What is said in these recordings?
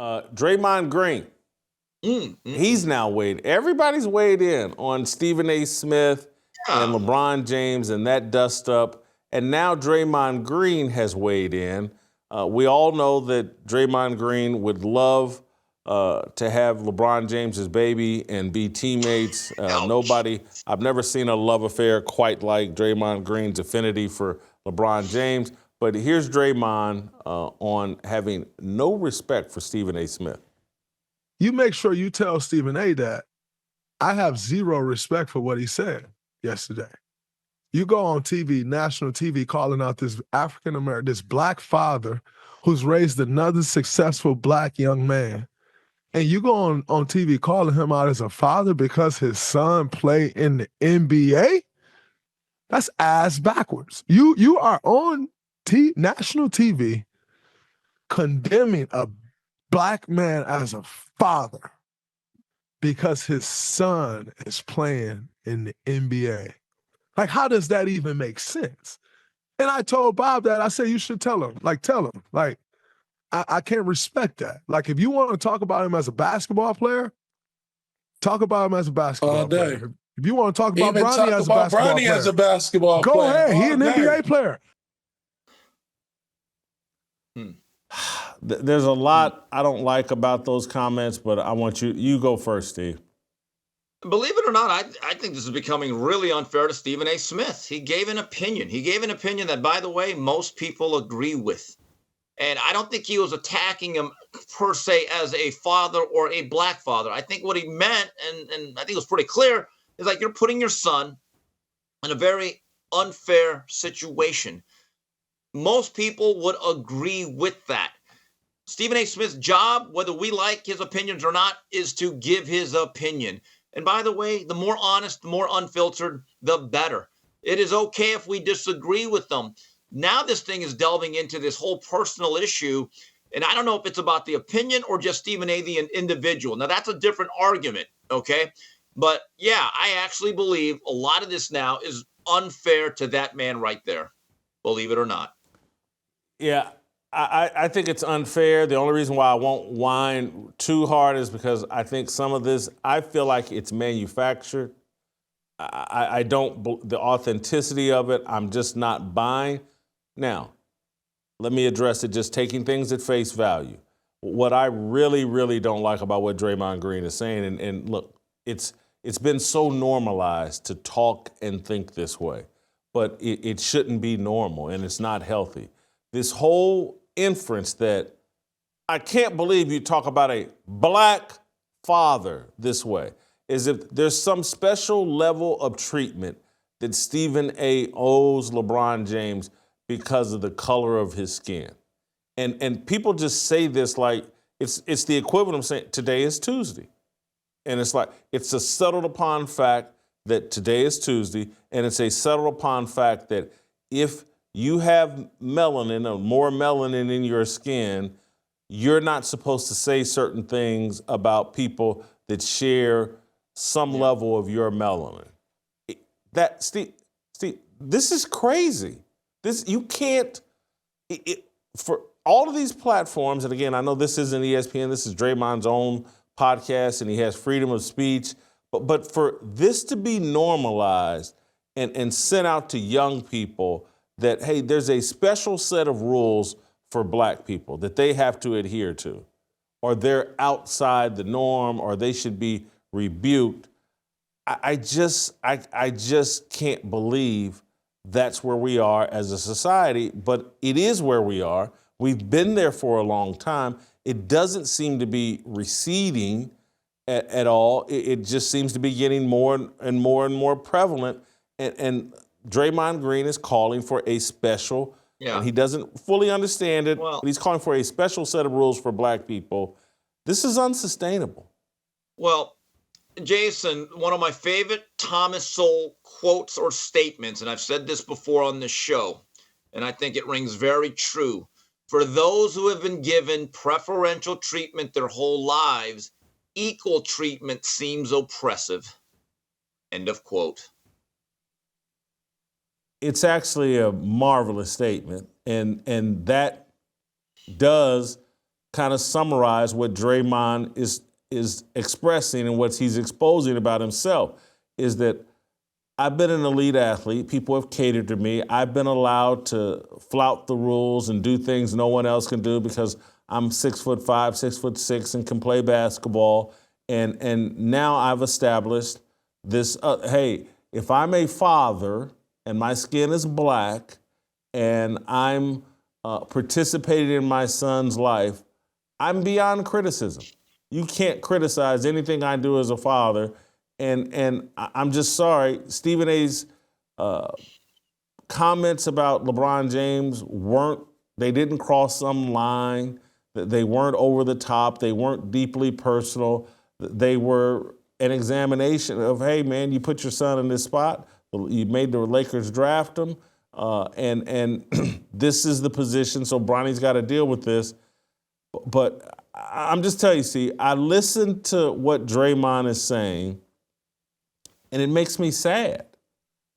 Draymond Green. He's now weighed. Everybody's weighed in on Stephen A. Smith and LeBron James and that dust up. And now Draymond Green has weighed in. We all know that Draymond Green would love to have LeBron James's baby and be teammates. I've never seen a love affair quite like Draymond Green's affinity for LeBron James. But here's Draymond on having no respect for Stephen A. Smith. You make sure you tell Stephen A. that I have zero respect for what he said yesterday. You go on TV, national TV, calling out this African-American, this black father who's raised another successful black young man. And you go on TV calling him out as a father because his son played in the NBA? That's ass backwards. You are on national TV condemning a black man as a father because his son is playing in the NBA. Like, how does that even make sense? And I told Bob that. I said, you should tell him. Like, I can't respect that. Like, if you want to talk about him as a basketball player, talk about him as a basketball player. If you want to talk about Bronny as a basketball player, go ahead. He's an NBA player. There's a lot I don't like about those comments, but I want you go first, Steve. Believe it or not, I think this is becoming really unfair to Stephen A. Smith. He gave an opinion. He gave an opinion that, by the way, most people agree with. And I don't think he was attacking him per se as a father or a black father. I think what he meant, and I think it was pretty clear, is like you're putting your son in a very unfair situation. Most people would agree with that. Stephen A. Smith's job, whether we like his opinions or not, is to give his opinion. And by the way, the more honest, the more unfiltered, the better. It is okay if we disagree with them. Now this thing is delving into this whole personal issue. And I don't know if it's about the opinion or just Stephen A., the individual. Now, that's a different argument, okay? But, yeah, I actually believe a lot of this now is unfair to that man right there, believe it or not. Yeah, I think it's unfair. The only reason why I won't whine too hard is because I think some of this, I feel like it's manufactured. I don't, the authenticity of it, I'm just not buying. Now, let me address it, just taking things at face value. What I really, really don't like about what Draymond Green is saying, and look, it's been so normalized to talk and think this way, but it shouldn't be normal, and it's not healthy. This whole inference that I can't believe you talk about a black father this way, as if there's some special level of treatment that Stephen A. owes LeBron James because of the color of his skin. And people just say this like it's the equivalent of saying today is Tuesday. And it's like it's a settled upon fact that today is Tuesday, and it's a settled upon fact that if you have melanin or more melanin in your skin, you're not supposed to say certain things about people that share some level of your melanin. Steve, this is crazy. You can't, for all of these platforms, and again, I know this isn't ESPN, this is Draymond's own podcast, and he has freedom of speech, but for this to be normalized and sent out to young people that, hey, there's a special set of rules for black people that they have to adhere to, or they're outside the norm, or they should be rebuked. I just can't believe that's where we are as a society, but it is where we are. We've been there for a long time. It doesn't seem to be receding at all. It just seems to be getting more and more prevalent. And Draymond Green is calling for a special, and he doesn't fully understand it, but he's calling for a special set of rules for black people. This is unsustainable. Well, Jason, one of my favorite Thomas Sowell quotes or statements, and I've said this before on this show, and I think it rings very true. For those who have been given preferential treatment their whole lives, equal treatment seems oppressive. End of quote. It's actually a marvelous statement, and that does kind of summarize what Draymond is expressing and what he's exposing about himself, is that I've been an elite athlete. People have catered to me. I've been allowed to flout the rules and do things no one else can do because I'm 6'5", 6'6", and can play basketball. And now I've established this, hey, if I'm a father and my skin is black and I'm participating in my son's life, I'm beyond criticism. You can't criticize anything I do as a father. And I'm just sorry, Stephen A's comments about LeBron James they didn't cross some line. They weren't over the top. They weren't deeply personal. They were an examination of, hey, man, you put your son in this spot. You made the Lakers draft him. And this is the position, so Bronny's got to deal with this. But I'm just telling you, see, I listened to what Draymond is saying, and it makes me sad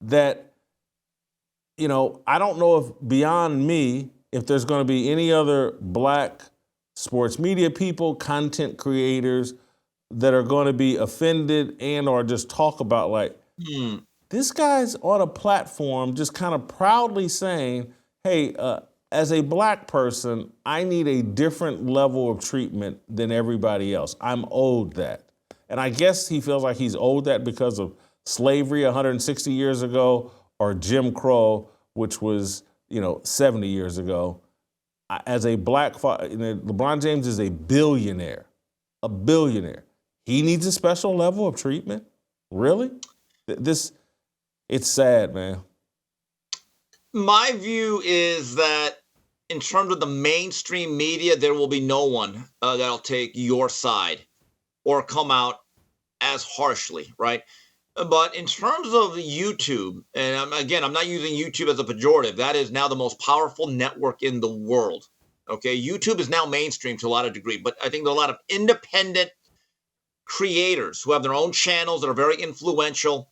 that, I don't know if beyond me, if there's going to be any other black sports media people, content creators that are going to be offended and or just talk about this guy's on a platform just kind of proudly saying, hey, as a black person, I need a different level of treatment than everybody else. I'm owed that. And I guess he feels like he's owed that because of slavery 160 years ago or Jim Crow, which was, 70 years ago. As a black father, LeBron James is a billionaire. He needs a special level of treatment? Really? It's sad, man. My view is that in terms of the mainstream media, there will be no one that'll take your side or come out as harshly, right? But in terms of YouTube, and again, I'm not using YouTube as a pejorative. That is now the most powerful network in the world. Okay, YouTube is now mainstream to a lot of degree, but I think there are a lot of independent creators who have their own channels that are very influential,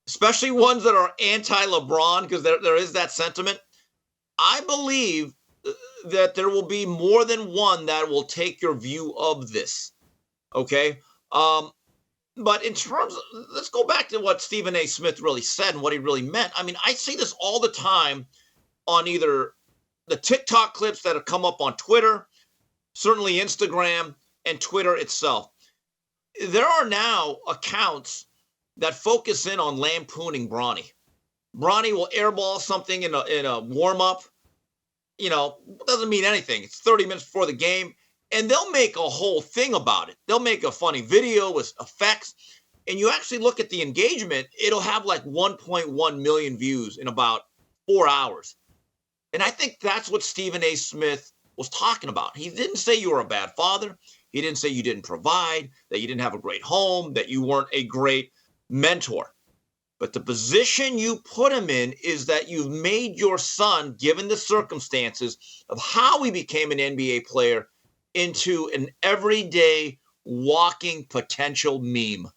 especially ones that are anti-LeBron, because there is that sentiment. I believe that there will be more than one that will take your view of this. Okay. But in terms of, let's go back to what Stephen A. Smith really said and what he really meant. I mean, I see this all the time on either the TikTok clips that have come up on Twitter, certainly Instagram and Twitter itself. There are now accounts that focus in on lampooning Bronny. Bronny will airball something in a warm-up. Doesn't mean anything. It's 30 minutes before the game. And they'll make a whole thing about it. They'll make a funny video with effects. And you actually look at the engagement, it'll have like 1.1 million views in about 4 hours. And I think that's what Stephen A. Smith was talking about. He didn't say you were a bad father. He didn't say you didn't provide, that you didn't have a great home, that you weren't a great mentor. But the position you put him in is that you've made your son, given the circumstances of how he became an NBA player, into an everyday walking potential meme.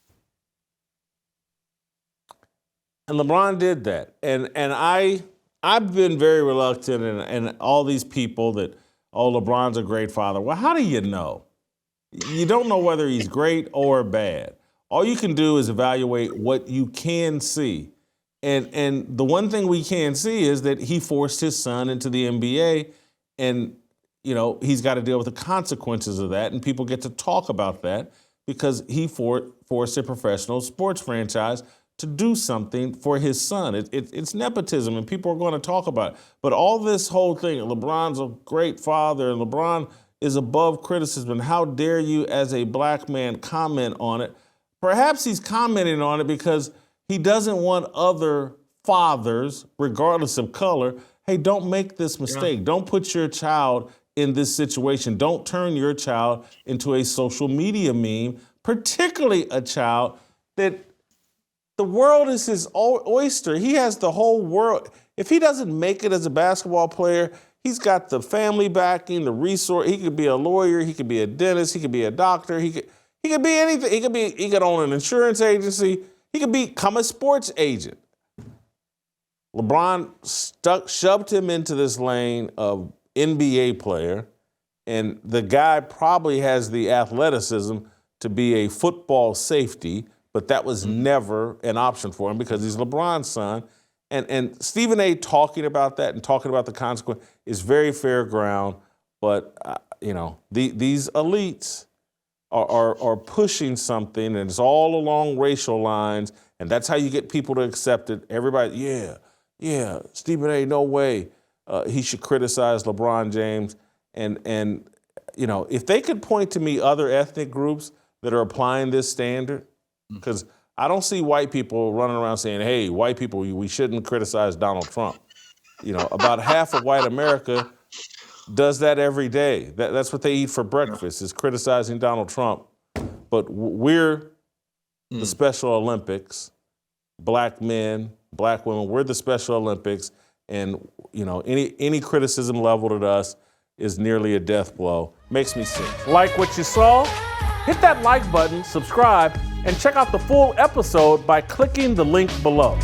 And LeBron did that. And I've been very reluctant, and all these people that, LeBron's a great father. Well, how do you know? You don't know whether he's great or bad. All you can do is evaluate what you can see. And the one thing we can see is that he forced his son into the NBA, and he's got to deal with the consequences of that, and people get to talk about that because he forced a professional sports franchise to do something for his son. It's nepotism, and people are going to talk about it. But all this whole thing, LeBron's a great father, and LeBron is above criticism, and how dare you as a black man comment on it? Perhaps he's commenting on it because he doesn't want other fathers, regardless of color, hey, don't make this mistake. Yeah. Don't put your child in this situation. Don't turn your child into a social media meme, particularly a child that the world is his oyster. He has the whole world. If he doesn't make it as a basketball player, he's got the family backing, the resource. He could be a lawyer. He could be a dentist. He could be a doctor. He could be anything. He could own an insurance agency. He could become a sports agent. LeBron shoved him into this lane of NBA player, And the guy probably has the athleticism to be a football safety, but that was never an option for him because he's LeBron's son. And Stephen A. talking about that and talking about the consequence is very fair ground. But, these elites are pushing something, and it's all along racial lines, and that's how you get people to accept it. Everybody, yeah, Stephen A., no way he should criticize LeBron James. And if they could point to me other ethnic groups that are applying this standard, because I don't see white people running around saying, hey, white people, we shouldn't criticize Donald Trump. About half of white America does that every day. That's what they eat for breakfast, is criticizing Donald Trump. But we're the Special Olympics, black men, black women, we're the Special Olympics. And, any criticism leveled at us is nearly a death blow. Makes me sick. Like what you saw? Hit that like button, subscribe, and check out the full episode by clicking the link below.